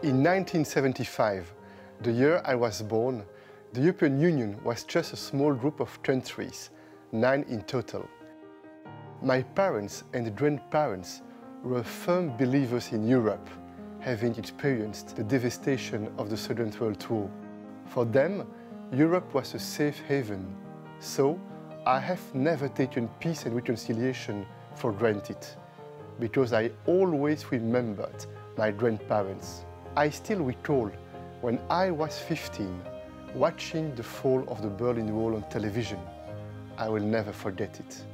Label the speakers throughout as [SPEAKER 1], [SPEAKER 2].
[SPEAKER 1] In 1975, the year I was born, the European Union was just a small group of countries, 9 in total. My parents and grandparents were firm believers in Europe, having experienced the devastation of the Second World War. For them, Europe was a safe haven, so I have never taken peace and reconciliation for granted, because I always remembered my grandparents. I still recall when I was 15, watching the fall of the Berlin Wall on television. I will never forget it.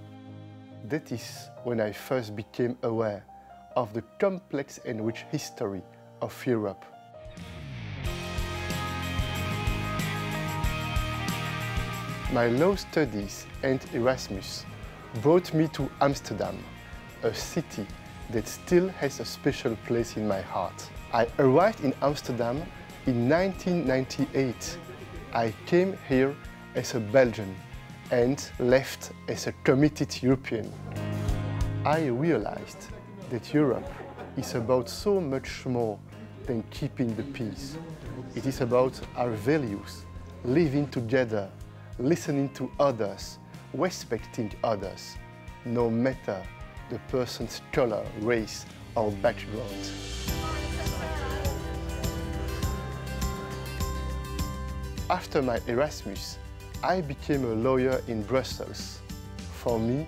[SPEAKER 1] That is when I first became aware of the complex and rich history of Europe. My law studies and Erasmus brought me to Amsterdam, a city that still has a special place in my heart. I arrived in Amsterdam in 1998. I came here as a Belgian and left as a committed European. I realized that Europe is about so much more than keeping the peace. It is about our values, living together, listening to others, respecting others, no matter the person's color, race, or background. After my Erasmus, I became a lawyer in Brussels. For me,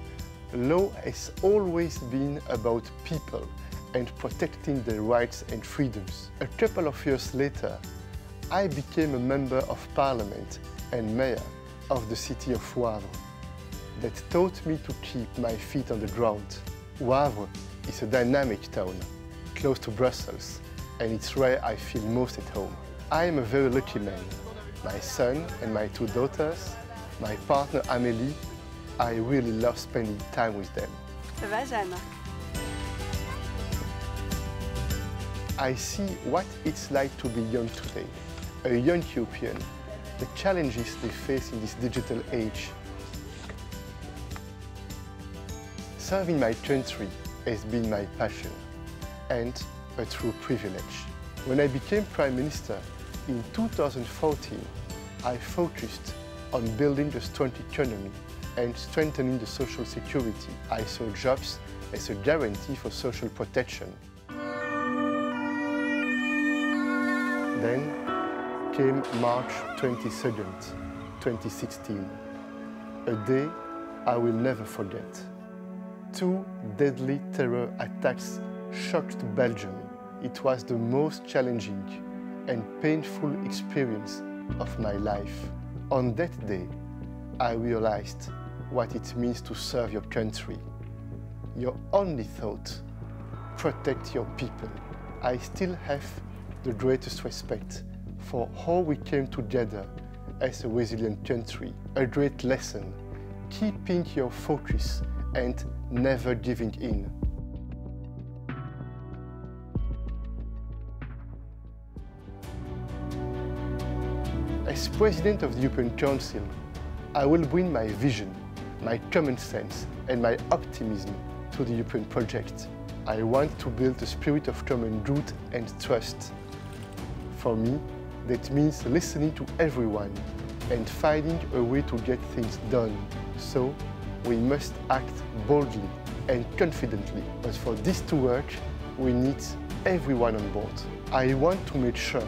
[SPEAKER 1] law has always been about people and protecting their rights and freedoms. A couple of years later, I became a member of parliament and mayor of the city of Wavre. That taught me to keep my feet on the ground. Wavre is a dynamic town, close to Brussels, and it's where I feel most at home. I am a very lucky man. My son and my 2 daughters, my partner Amélie, I really love spending time with them.
[SPEAKER 2] Ça va, Jeanne?
[SPEAKER 1] I see what it's like to be young today, a young European, the challenges they face in this digital age. Serving my country has been my passion and a true privilege. When I became Prime Minister in 2014, I focused on building a strong economy and strengthening the social security. I saw jobs as a guarantee for social protection. Then came March 22nd, 2016, a day I will never forget. 2 deadly terror attacks shocked Belgium. It was the most challenging and painful experience of my life. On that day, I realized what it means to serve your country. Your only thought, protect your people. I still have the greatest respect for how we came together as a resilient country. A great lesson, keeping your focus and never giving in. As President of the European Council, I will bring my vision, my common sense and my optimism to the European project. I want to build a spirit of common good and trust. For me, that means listening to everyone and finding a way to get things done. So, we must act boldly and confidently. But for this to work, we need everyone on board. I want to make sure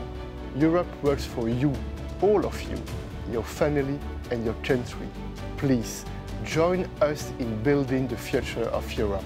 [SPEAKER 1] Europe works for you, all of you, your family and your country. Please join us in building the future of Europe.